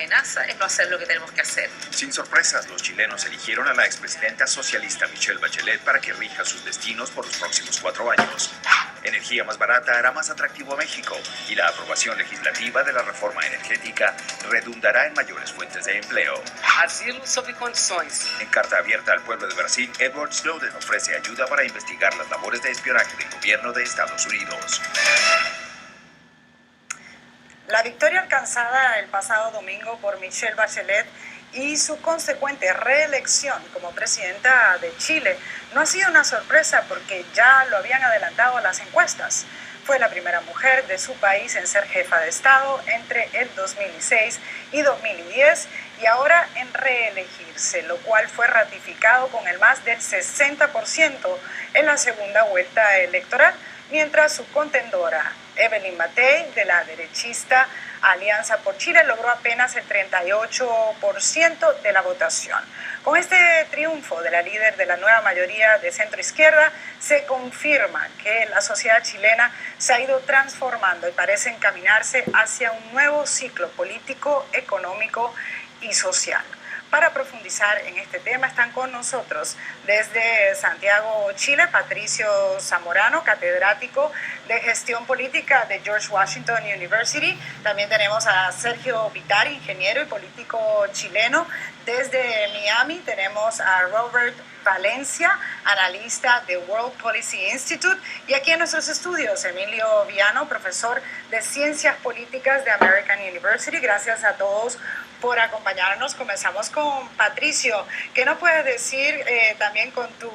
amenaza es no hacer lo que tenemos que hacer. Sin sorpresas, los chilenos eligieron a la expresidenta socialista Michelle Bachelet para que rija sus destinos por los próximos 4 años. Energía más barata hará más atractivo a México y la aprobación legislativa de la reforma energética redundará en mayores fuentes de empleo. Asilo sobre condições. En carta abierta al pueblo de Brasil, Edward Snowden ofrece ayuda para investigar las labores de espionaje del gobierno de Estados Unidos. La victoria alcanzada el pasado domingo por Michelle Bachelet y su consecuente reelección como presidenta de Chile no ha sido una sorpresa porque ya lo habían adelantado las encuestas. Fue la primera mujer de su país en ser jefa de Estado entre el 2006 y 2010 y ahora en reelegirse, lo cual fue ratificado con el más del 60% en la segunda vuelta electoral, mientras su contendora Evelyn Matei, de la derechista Alianza por Chile, logró apenas el 38% de la votación. Con este triunfo de la líder de la nueva mayoría de centro-izquierda, se confirma que la sociedad chilena se ha ido transformando y parece encaminarse hacia un nuevo ciclo político, económico y social. Para profundizar en este tema están con nosotros desde Santiago, Chile, Patricio Zamorano, catedrático de Gestión Política de George Washington University. También tenemos a Sergio Vitari, ingeniero y político chileno. Desde Miami tenemos a Robert Valencia, analista de World Policy Institute. Y aquí en nuestros estudios, Emilio Viano, profesor de Ciencias Políticas de American University. Gracias a todos por acompañarnos. Comenzamos con Patricio. ¿Qué nos puedes decir también con tu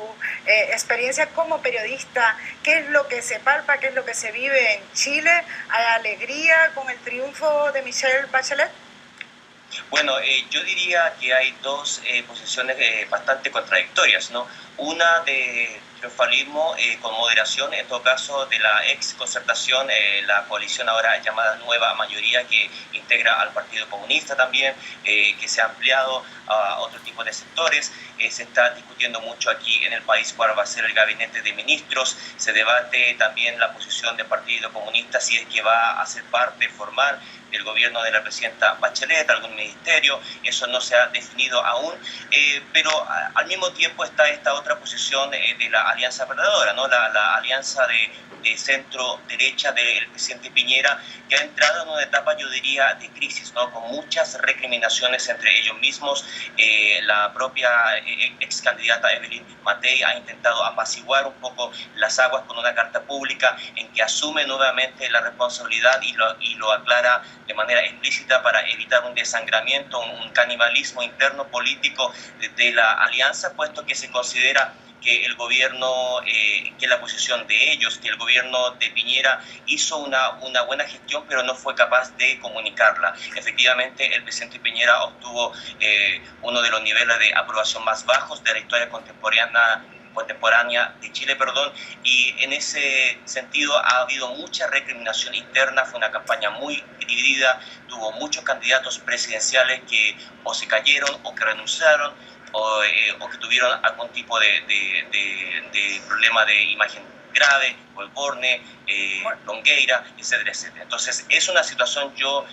experiencia como periodista? ¿Qué es lo que se palpa, qué es lo que se vive en Chile? ¿Hay alegría con el triunfo de Michelle Bachelet? Bueno, yo diría que hay dos posiciones bastante contradictorias, ¿no? Una de triunfalismo con moderación, en todo caso de la ex concertación, la coalición ahora llamada Nueva Mayoría, que integra al Partido Comunista también, que se ha ampliado a otro tipo de sectores. Se está discutiendo mucho aquí en el país cuál va a ser el gabinete de ministros. Se debate también la posición del Partido Comunista, si es que va a ser parte formal del gobierno de la presidenta Bachelet, algún ministerio. Eso no se ha definido aún, pero al mismo tiempo está esta otra posición de la alianza perdedora, ¿no? La alianza de centro-derecha del presidente Piñera, que ha entrado en una etapa, yo diría, de crisis, ¿no? Con muchas recriminaciones entre ellos mismos. La propia ex candidata Evelyn Matei ha intentado apaciguar un poco las aguas con una carta pública en que asume nuevamente la responsabilidad y lo aclara de manera explícita para evitar un desangramiento, un canibalismo interno político de la alianza, puesto que se considera que el gobierno, que la posición de ellos, que el gobierno de Piñera hizo una buena gestión, pero no fue capaz de comunicarla. Efectivamente, el presidente Piñera obtuvo uno de los niveles de aprobación más bajos de la historia contemporánea de Chile, y en ese sentido ha habido mucha recriminación interna. Fue una campaña muy dividida, tuvo muchos candidatos presidenciales que o se cayeron o que renunciaron, o que tuvieron algún tipo de problema de imagen grave, Colborne, Longueira, etcétera, etcétera. Entonces es una situación, yo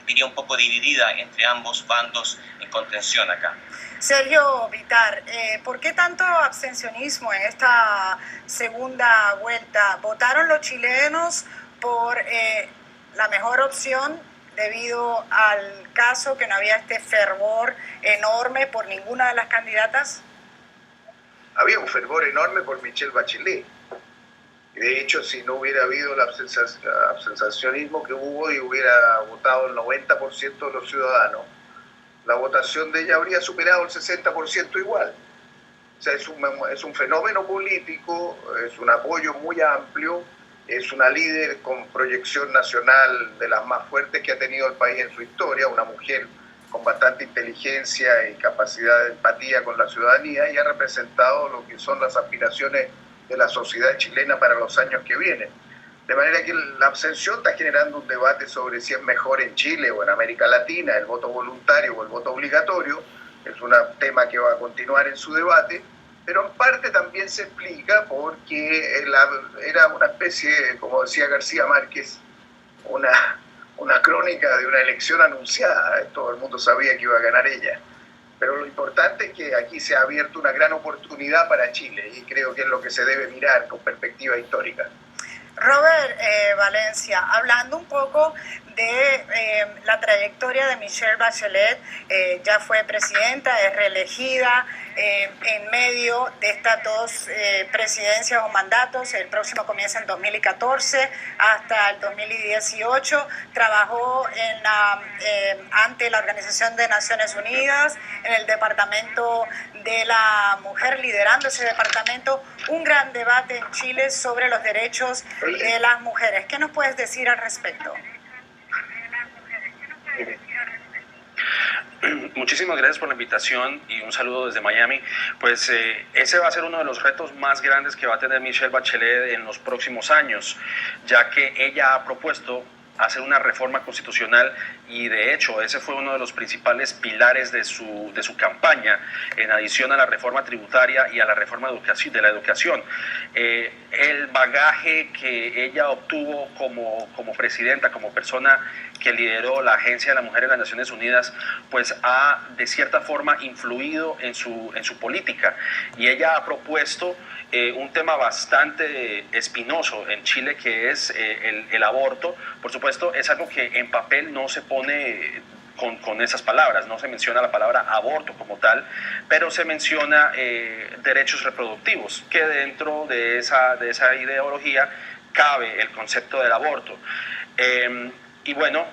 diría, un poco dividida entre ambos bandos en contención acá. Sergio Vitar, ¿por qué tanto abstencionismo en esta segunda vuelta? ¿Votaron los chilenos por la mejor opción debido al caso que no había este fervor enorme por ninguna de las candidatas? Había un fervor enorme por Michelle Bachelet. De hecho, si no hubiera habido el abstencionismo que hubo y hubiera votado el 90% de los ciudadanos, la votación de ella habría superado el 60% igual. O sea, es un fenómeno político, es un apoyo muy amplio, es una líder con proyección nacional de las más fuertes que ha tenido el país en su historia, una mujer con bastante inteligencia y capacidad de empatía con la ciudadanía, y ha representado lo que son las aspiraciones de la sociedad chilena para los años que vienen. De manera que la abstención está generando un debate sobre si es mejor en Chile o en América Latina el voto voluntario o el voto obligatorio. Es un tema que va a continuar en su debate, pero en parte también se explica porque era una especie, como decía García Márquez, una una crónica de una elección anunciada. Todo el mundo sabía que iba a ganar ella. Pero lo importante es que aquí se ha abierto una gran oportunidad para Chile y creo que es lo que se debe mirar con perspectiva histórica. Robert Valencia, hablando un poco de la trayectoria de Michelle Bachelet, ya fue presidenta, es reelegida en medio de estas dos presidencias o mandatos. El próximo comienza en 2014 hasta el 2018. Trabajó ante la Organización de Naciones Unidas, en el Departamento de la Mujer, liderando ese departamento. Un gran debate en Chile sobre los derechos de las mujeres. ¿Qué nos puedes decir al respecto? Muchísimas gracias por la invitación y un saludo desde Miami. Pues ese va a ser uno de los retos más grandes que va a tener Michelle Bachelet en los próximos años, ya que ella ha propuesto hacer una reforma constitucional y de hecho ese fue uno de los principales pilares de su campaña, en adición a la reforma tributaria y a la reforma de la educación. El bagaje que ella obtuvo como presidenta, como persona que lideró la Agencia de la Mujer de las Naciones Unidas, pues ha de cierta forma influido en su política, y ella ha propuesto un tema bastante espinoso en Chile, que es el aborto. Por supuesto, es algo que en papel no se pone con esas palabras, no se menciona la palabra aborto como tal, pero se menciona derechos reproductivos, que dentro de esa ideología cabe el concepto del aborto. Y bueno,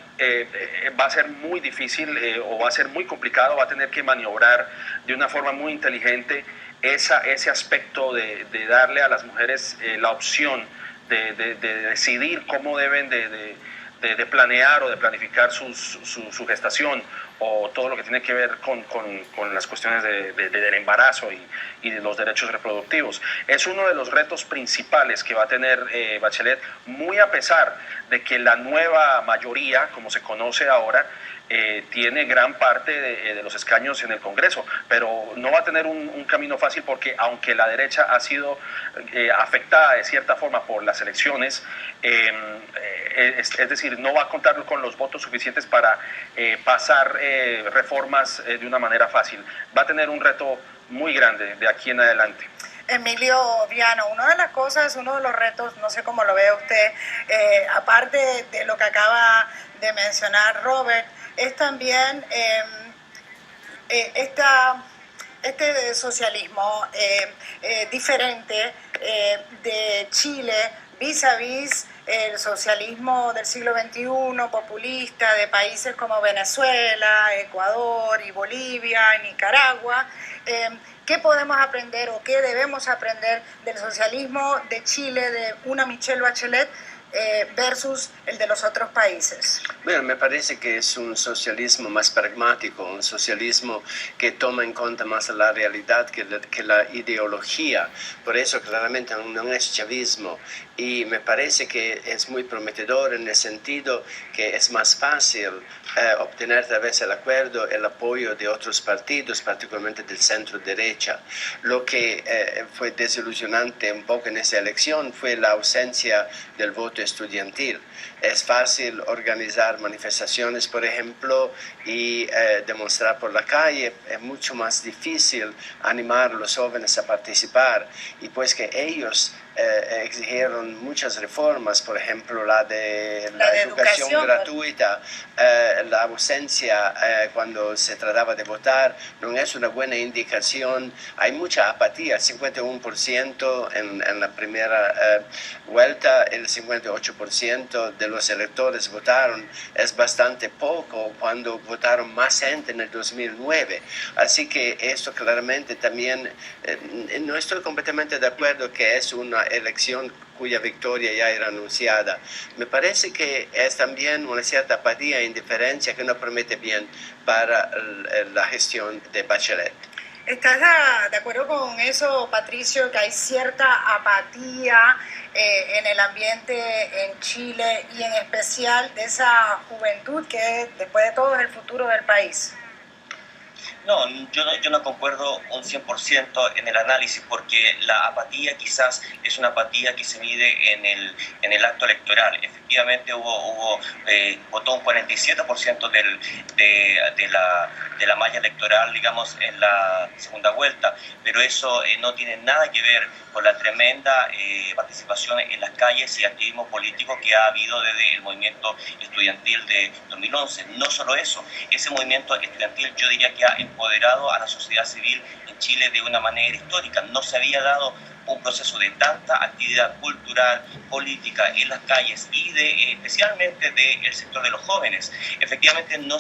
va a ser muy difícil o va a ser muy complicado, va a tener que maniobrar de una forma muy inteligente ese aspecto de darle a las mujeres la opción de decidir cómo deben de planear o de planificar su gestación, o todo lo que tiene que ver con las cuestiones del embarazo y de los derechos reproductivos. Es uno de los retos principales que va a tener Bachelet, muy a pesar de que la nueva mayoría, como se conoce ahora, tiene gran parte de los escaños en el Congreso, pero no va a tener un camino fácil, porque aunque la derecha ha sido afectada de cierta forma por las elecciones, es decir, no va a contar con los votos suficientes para pasar reformas de una manera fácil. Va a tener un reto muy grande de aquí en adelante. Emilio Viano, una de los retos, no sé cómo lo ve usted, aparte de lo que acaba de mencionar Robert, es también este socialismo diferente de Chile vis a vis el socialismo del siglo XXI, populista, de países como Venezuela, Ecuador y Bolivia, y Nicaragua. ¿Qué podemos aprender o qué debemos aprender del socialismo de Chile, de una Michelle Bachelet, versus el de los otros países? Bueno, me parece que es un socialismo más pragmático, un socialismo que toma en cuenta más la realidad que la ideología. Por eso claramente no es chavismo, y me parece que es muy prometedor en el sentido que es más fácil obtener tal vez el acuerdo, el apoyo de otros partidos, particularmente del centro derecha. Lo que fue desilusionante un poco en esa elección fue la ausencia del voto estudiantil. Es fácil organizar manifestaciones, por ejemplo, y demostrar por la calle. Es mucho más difícil animar a los jóvenes a participar, y pues que ellos exigieron muchas reformas, por ejemplo la de la educación gratuita, la ausencia cuando se trataba de votar no es una buena indicación. Hay mucha apatía, 51% en la primera vuelta, el 58% de los electores votaron. Es bastante poco cuando votaron más gente en el 2009. Así que esto claramente también, no estoy completamente de acuerdo que es una elección cuya victoria ya era anunciada. Me parece que es también una cierta apatía e indiferencia que no promete bien para la gestión de Bachelet. ¿Estás de acuerdo con eso, Patricio, que hay cierta apatía en el ambiente en Chile, y en especial de esa juventud que después de todo es el futuro del país? No, yo no concuerdo un 100% en el análisis, porque la apatía quizás es una apatía que se mide en el acto electoral. Efectivamente votó un 47% de la malla electoral, digamos, en la segunda vuelta, pero eso no tiene nada que ver con la tremenda participación en las calles y activismo político que ha habido desde el movimiento estudiantil de 2011. No solo eso, ese movimiento estudiantil yo diría que ha empoderado a la sociedad civil en Chile de una manera histórica. No se había dado un proceso de tanta actividad cultural, política en las calles y especialmente del sector de los jóvenes. Efectivamente no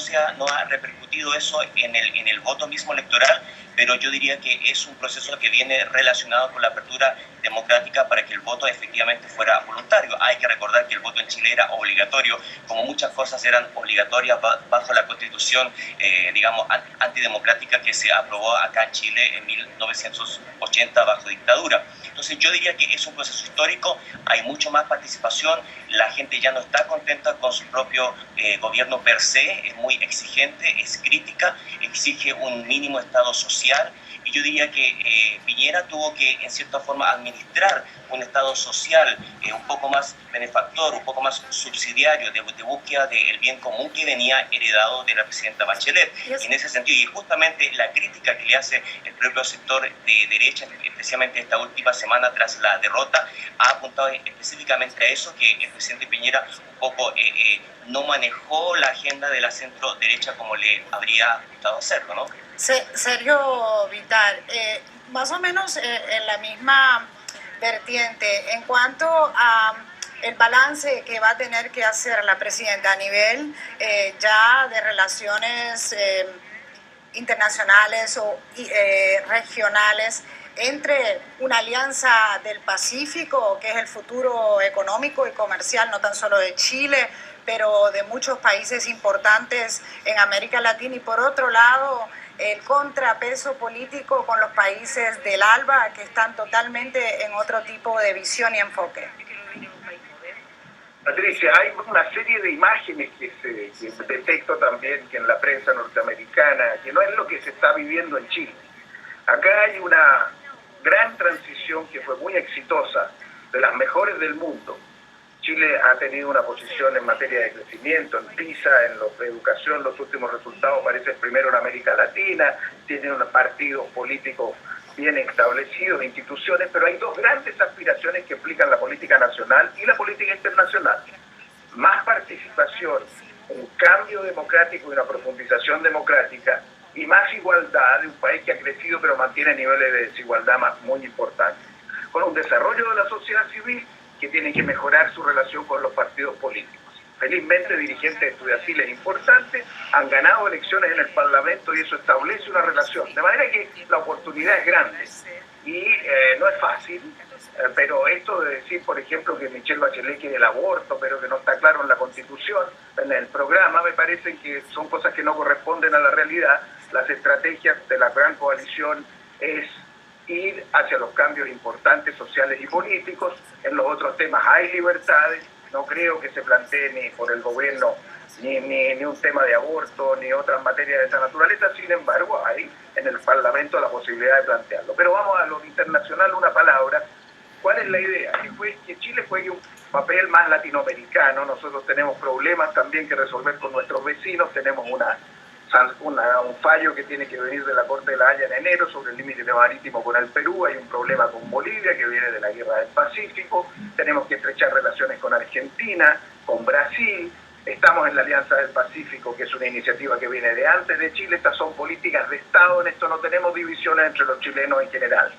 ha repercutido eso en el voto mismo electoral, pero yo diría que es un proceso que viene relacionado con la apertura democrática para que el voto efectivamente fuera voluntario. Hay que recordar que el voto en Chile era obligatorio, como muchas cosas eran obligatorias bajo la Constitución, digamos, antidemocrática que se aprobó acá en Chile en 1980 bajo dictadura. Entonces yo diría que es un proceso histórico, hay mucho más participación, la gente ya no está contenta con su propio gobierno per se, es muy exigente, es crítica, exige un mínimo estado social. Y yo diría que Piñera tuvo que, en cierta forma, administrar un Estado social un poco más benefactor, un poco más subsidiario, de búsqueda del bien común que venía heredado de la presidenta Bachelet. Y en ese sentido, y justamente la crítica que le hace el propio sector de derecha, especialmente esta última semana tras la derrota, ha apuntado específicamente a eso, que el presidente Piñera un poco no manejó la agenda de la centro derecha como le habría gustado hacerlo, ¿no? Sergio Vital, más o menos en la misma vertiente, en cuanto a el balance que va a tener que hacer la presidenta a nivel ya de relaciones internacionales o regionales entre una alianza del Pacífico, que es el futuro económico y comercial no tan solo de Chile, pero de muchos países importantes en América Latina, y por otro lado el contrapeso político con los países del ALBA, que están totalmente en otro tipo de visión y enfoque. Patricia, hay una serie de imágenes que detecto también que en la prensa norteamericana, que no es lo que se está viviendo en Chile. Acá hay una gran transición que fue muy exitosa, de las mejores del mundo. Chile ha tenido una posición en materia de crecimiento, en PISA, en educación, los últimos resultados parece el primero en América Latina, tiene unos partidos políticos bien establecidos, instituciones, pero hay dos grandes aspiraciones que implican la política nacional y la política internacional. Más participación, un cambio democrático y una profundización democrática, y más igualdad de un país que ha crecido pero mantiene niveles de desigualdad muy importantes. Con un desarrollo de la sociedad civil que tiene que mejorar su relación con los partidos políticos. Felizmente, dirigentes estudiantiles importantes han ganado elecciones en el Parlamento y eso establece una relación. De manera que la oportunidad es grande y no es fácil, pero esto de decir, por ejemplo, que Michelle Bachelet quiere el aborto, pero que no está claro en la Constitución, en el programa, me parece que son cosas que no corresponden a la realidad. Las estrategias de la gran coalición es ir hacia los cambios importantes sociales y políticos. En los otros temas hay libertades, no creo que se plantee ni por el gobierno ni un tema de aborto ni otras materias de esa naturaleza. Sin embargo, hay en el Parlamento la posibilidad de plantearlo. Pero vamos a lo internacional, una palabra. ¿Cuál es la idea? Que Chile juegue un papel más latinoamericano. Nosotros tenemos problemas también que resolver con nuestros vecinos, tenemos un fallo que tiene que venir de la Corte de la Haya en enero sobre el límite marítimo con el Perú, hay un problema con Bolivia que viene de la Guerra del Pacífico, tenemos que estrechar relaciones con Argentina, con Brasil, estamos en la Alianza del Pacífico, que es una iniciativa que viene de antes de Chile. Estas son políticas de Estado, en esto no tenemos divisiones entre los chilenos en general.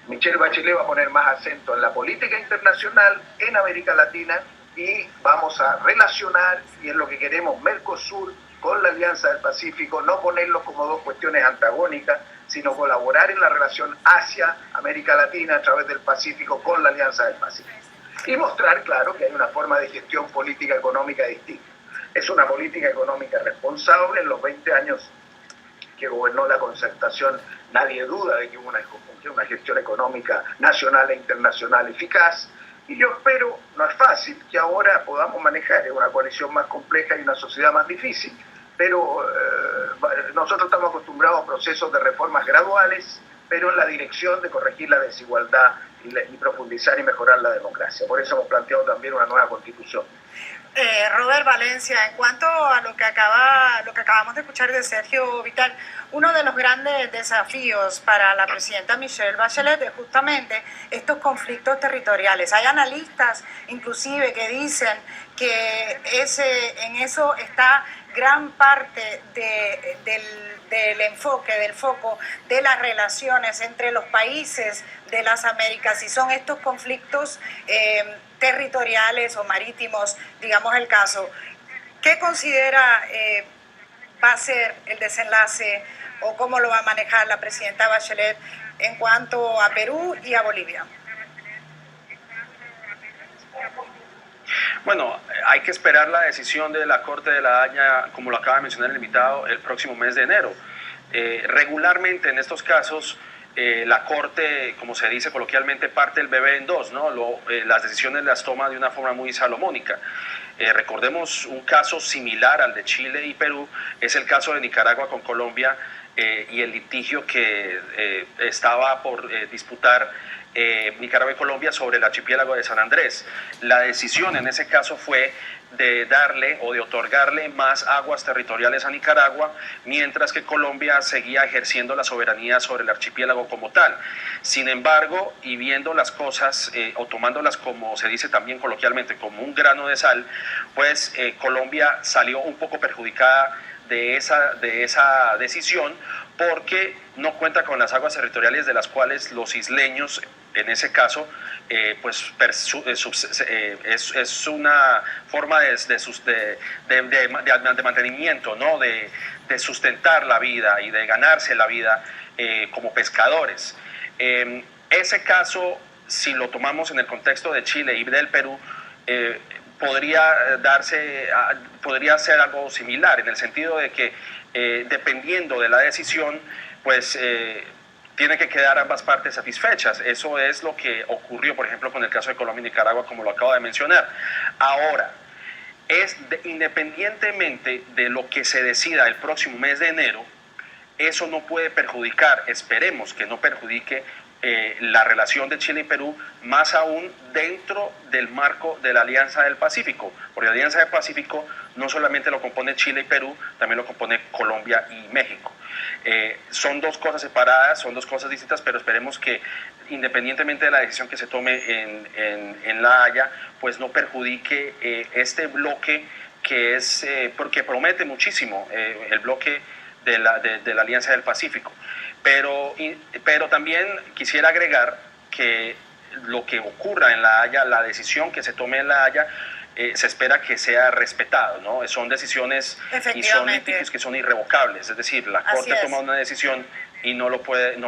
Michelle Bachelet va a poner más acento en la política internacional en América Latina y vamos a relacionar, y es lo que queremos, Mercosur con la Alianza del Pacífico, no ponerlos como dos cuestiones antagónicas, sino colaborar en la relación Asia-América Latina a través del Pacífico con la Alianza del Pacífico. Y mostrar, claro, que hay una forma de gestión política económica distinta. Es una política económica responsable. En los 20 años que gobernó la Concertación, nadie duda de que hubo una gestión económica nacional e internacional eficaz. Y yo espero, no es fácil, que ahora podamos manejar una coalición más compleja y una sociedad más difícil, pero nosotros estamos acostumbrados a procesos de reformas graduales, pero en la dirección de corregir la desigualdad y profundizar y mejorar la democracia. Por eso hemos planteado también una nueva constitución. Robert Valencia, en cuanto a lo que acabamos de escuchar de Sergio Vital, uno de los grandes desafíos para la presidenta Michelle Bachelet es justamente estos conflictos territoriales. Hay analistas inclusive que dicen que en eso está gran parte del foco de las relaciones entre los países de las Américas, y son estos conflictos territoriales o marítimos, digamos el caso. ¿Qué considera va a ser el desenlace o cómo lo va a manejar la presidenta Bachelet en cuanto a Perú y a Bolivia? Bueno, hay que esperar la decisión de la Corte de la Haya, como lo acaba de mencionar el invitado, el próximo mes de enero. Regularmente en estos casos la Corte, como se dice coloquialmente, parte el bebé en dos, ¿no? Las decisiones las toma de una forma muy salomónica. Recordemos un caso similar al de Chile y Perú, es el caso de Nicaragua con Colombia y el litigio que estaba por disputar Nicaragua y Colombia sobre el archipiélago de San Andrés. La decisión en ese caso fue de darle o de otorgarle más aguas territoriales a Nicaragua, mientras que Colombia seguía ejerciendo la soberanía sobre el archipiélago como tal. Sin embargo, y viendo las cosas o tomándolas, como se dice también coloquialmente, como un grano de sal, pues Colombia salió un poco perjudicada de esa decisión, porque no cuenta con las aguas territoriales de las cuales los isleños, en ese caso, pues es una forma de mantenimiento, ¿no? de sustentar la vida y de ganarse la vida como pescadores. Ese caso, si lo tomamos en el contexto de Chile y del Perú, podría ser algo similar, en el sentido de que dependiendo de la decisión, pues tiene que quedar ambas partes satisfechas. Eso es lo que ocurrió, por ejemplo, con el caso de Colombia y Nicaragua, como lo acabo de mencionar. Ahora, independientemente de lo que se decida el próximo mes de enero, eso no puede perjudicar, esperemos que no perjudique la relación de Chile y Perú, más aún dentro del marco de la Alianza del Pacífico, porque la Alianza del Pacífico no solamente lo compone Chile y Perú, también lo compone Colombia y México. Son dos cosas separadas, son dos cosas distintas, pero esperemos que independientemente de la decisión que se tome en La Haya, pues no perjudique este bloque que es, porque promete muchísimo, el bloque de la Alianza del Pacífico. Pero también quisiera agregar que lo que ocurra en La Haya, la decisión que se tome en La Haya, se espera que sea respetado, ¿no? Son decisiones y son litigios que son irrevocables, es decir, la Corte toma una decisión y no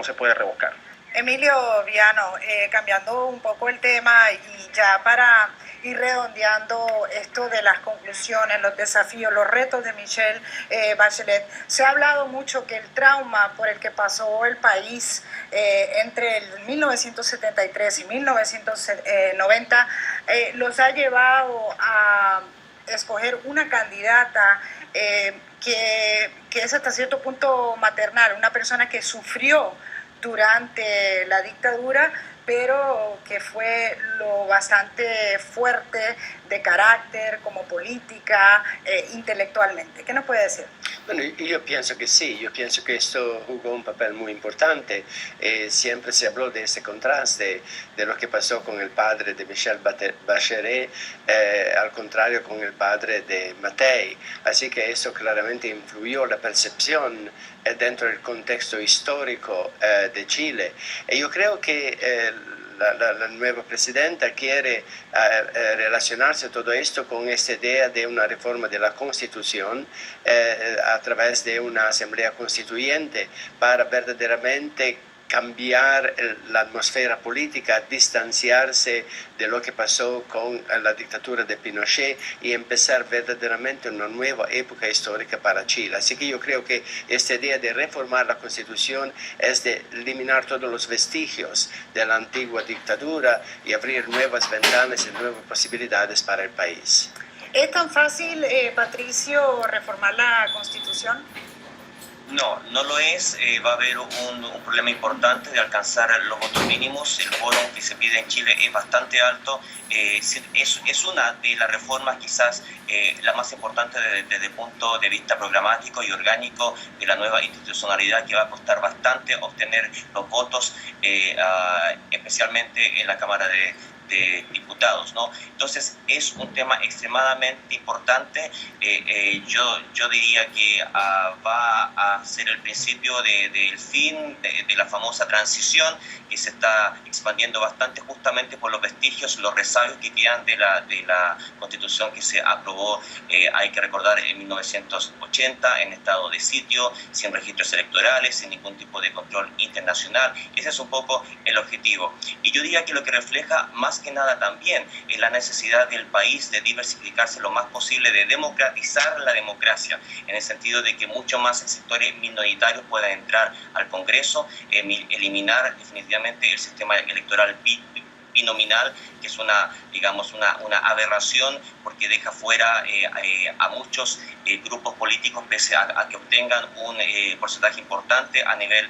se puede revocar. Emilio Viano, cambiando un poco el tema y ya para ir redondeando esto de las conclusiones, los desafíos, los retos de Michelle Bachelet, se ha hablado mucho que el trauma por el que pasó el país entre el 1973 y 1990 los ha llevado a escoger una candidata que es hasta cierto punto maternal, una persona que sufrió durante la dictadura, pero que fue lo bastante fuerte de carácter, como política, intelectualmente. ¿Qué nos puede decir? Bueno, yo pienso que sí, yo pienso que esto jugó un papel muy importante. Siempre se habló de ese contraste, de lo que pasó con el padre de Michelle Bachelet, al contrario con el padre de Matei. Así que eso claramente influyó la percepción dentro del contexto histórico de Chile. Y yo creo que la nueva presidenta quiere relacionarse todo esto con esta idea de una reforma de la Constitución a través de una asamblea constituyente para verdaderamente cambiar la atmósfera política, distanciarse de lo que pasó con la dictadura de Pinochet y empezar verdaderamente una nueva época histórica para Chile. Así que yo creo que esta idea de reformar la Constitución es de eliminar todos los vestigios de la antigua dictadura y abrir nuevas ventanas y nuevas posibilidades para el país. ¿Es tan fácil, Patricio, reformar la Constitución? No, no lo es. Va a haber un problema importante de alcanzar los votos mínimos. El quórum que se pide en Chile es bastante alto. Es una de las reformas quizás la más importante desde el punto de vista programático y orgánico de la nueva institucionalidad, que va a costar bastante obtener los votos, especialmente en la Cámara de Diputados, ¿no? Entonces es un tema extremadamente importante. Yo diría que va a ser el principio del fin de la famosa transición, que se está expandiendo bastante justamente por los vestigios, los resabios que quedan de la Constitución que se aprobó, hay que recordar, en 1980, en estado de sitio, sin registros electorales, sin ningún tipo de control internacional. Ese es un poco el objetivo. Y yo diría que lo que refleja más que nada también es la necesidad del país de diversificarse lo más posible, de democratizar la democracia, en el sentido de que mucho más sectores minoritarios puedan entrar al Congreso, eliminar definitivamente el sistema electoral binominal, que es una aberración, porque deja fuera a muchos grupos políticos, pese a que obtengan un porcentaje importante a nivel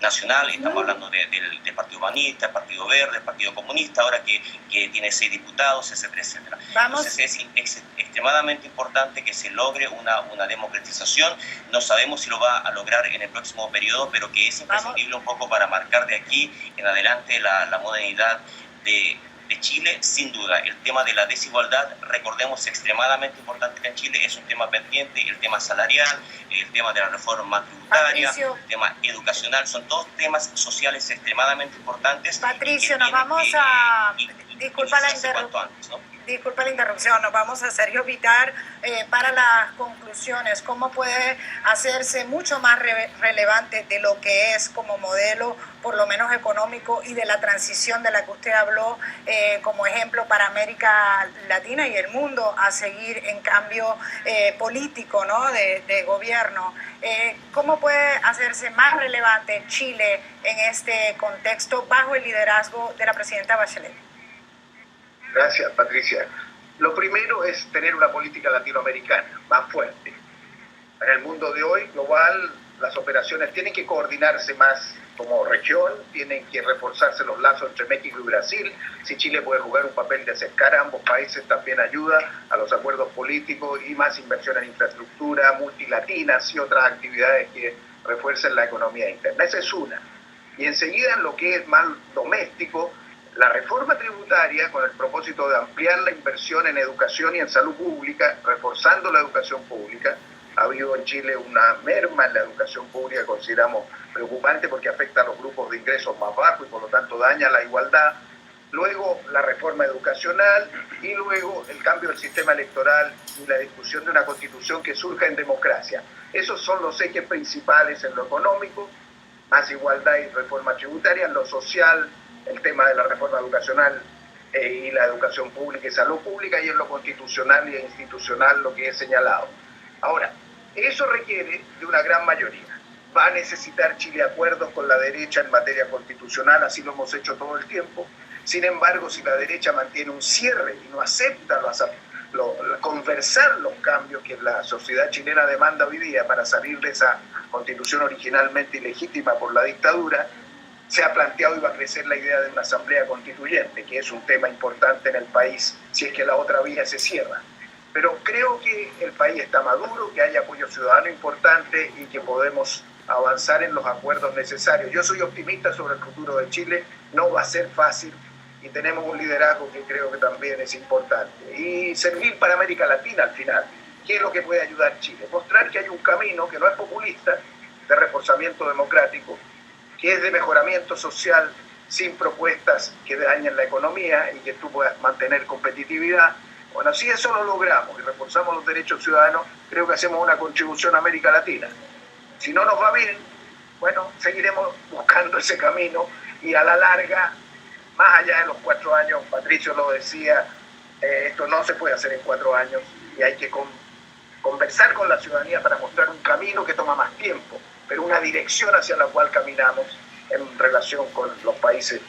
nacional. Estamos hablando del Partido Humanista, el Partido Verde, el Partido Comunista, ahora que tiene 6 diputados, etcétera, etcétera. Entonces es extremadamente importante que se logre una democratización. No sabemos si lo va a lograr en el próximo periodo, pero que es imprescindible un poco para marcar de aquí en adelante la modernidad de Chile. Sin duda, el tema de la desigualdad, recordemos, extremadamente importante en Chile, es un tema pendiente, el tema salarial, el tema de la reforma tributaria, Patricio, el tema educacional, son todos temas sociales extremadamente importantes. Patricio, nos vamos Disculpa la interrupción, nos vamos a Sergio Bitar para las conclusiones. ¿Cómo puede hacerse mucho más relevante de lo que es como modelo, por lo menos económico, y de la transición de la que usted habló como ejemplo para América Latina y el mundo a seguir en cambio político, ¿no? de gobierno? ¿Cómo puede hacerse más relevante Chile en este contexto bajo el liderazgo de la presidenta Bachelet? Gracias, Patricia. Lo primero es tener una política latinoamericana más fuerte. En el mundo de hoy global, las operaciones tienen que coordinarse más como región, tienen que reforzarse los lazos entre México y Brasil. Si Chile puede jugar un papel de acercar a ambos países, también ayuda a los acuerdos políticos y más inversión en infraestructura, multilatinas y otras actividades que refuercen la economía interna. Esa es una. Y enseguida, en lo que es más doméstico, la reforma tributaria, con el propósito de ampliar la inversión en educación y en salud pública, reforzando la educación pública. Ha habido en Chile una merma en la educación pública que consideramos preocupante, porque afecta a los grupos de ingresos más bajos y por lo tanto daña la igualdad. Luego la reforma educacional y luego el cambio del sistema electoral y la discusión de una constitución que surja en democracia. Esos son los ejes principales en lo económico: más igualdad y reforma tributaria; en lo social, el tema de la reforma educacional y la educación pública y salud pública; y en lo constitucional e institucional, lo que he señalado. Ahora, eso requiere de una gran mayoría. Va a necesitar Chile acuerdos con la derecha en materia constitucional, así lo hemos hecho todo el tiempo. Sin embargo, si la derecha mantiene un cierre y no acepta conversar los cambios que la sociedad chilena demanda hoy día para salir de esa constitución originalmente ilegítima por la dictadura, se ha planteado y va a crecer la idea de una asamblea constituyente, que es un tema importante en el país si es que la otra vía se cierra. Pero creo que el país está maduro, que hay apoyo ciudadano importante y que podemos avanzar en los acuerdos necesarios. Yo soy optimista sobre el futuro de Chile. No va a ser fácil y tenemos un liderazgo que creo que también es importante. Y servir para América Latina al final. ¿Qué es lo que puede ayudar Chile? Mostrar que hay un camino que no es populista, de reforzamiento democrático, que es de mejoramiento social, sin propuestas que dañen la economía y que tú puedas mantener competitividad. Bueno, si eso lo logramos y reforzamos los derechos ciudadanos, creo que hacemos una contribución a América Latina. Si no nos va bien, bueno, seguiremos buscando ese camino y a la larga, más allá de los 4 años, Patricio lo decía, esto no se puede hacer en 4 años y hay que conversar con la ciudadanía para mostrar un camino que toma más tiempo, pero una dirección hacia la cual caminamos en relación con los países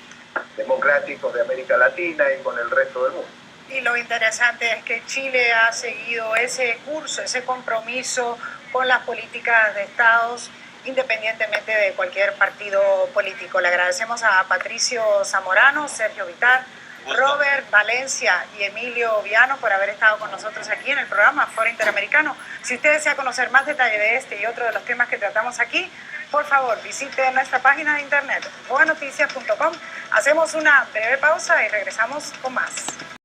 democráticos de América Latina y con el resto del mundo. Y lo interesante es que Chile ha seguido ese curso, ese compromiso con las políticas de Estados independientemente de cualquier partido político. Le agradecemos a Patricio Zamorano, Sergio Vitar, Robert Valencia y Emilio Viano por haber estado con nosotros aquí en el programa Foro Interamericano. Si usted desea conocer más detalle de este y otro de los temas que tratamos aquí, por favor, visite nuestra página de internet, boanoticias.com. Hacemos una breve pausa y regresamos con más.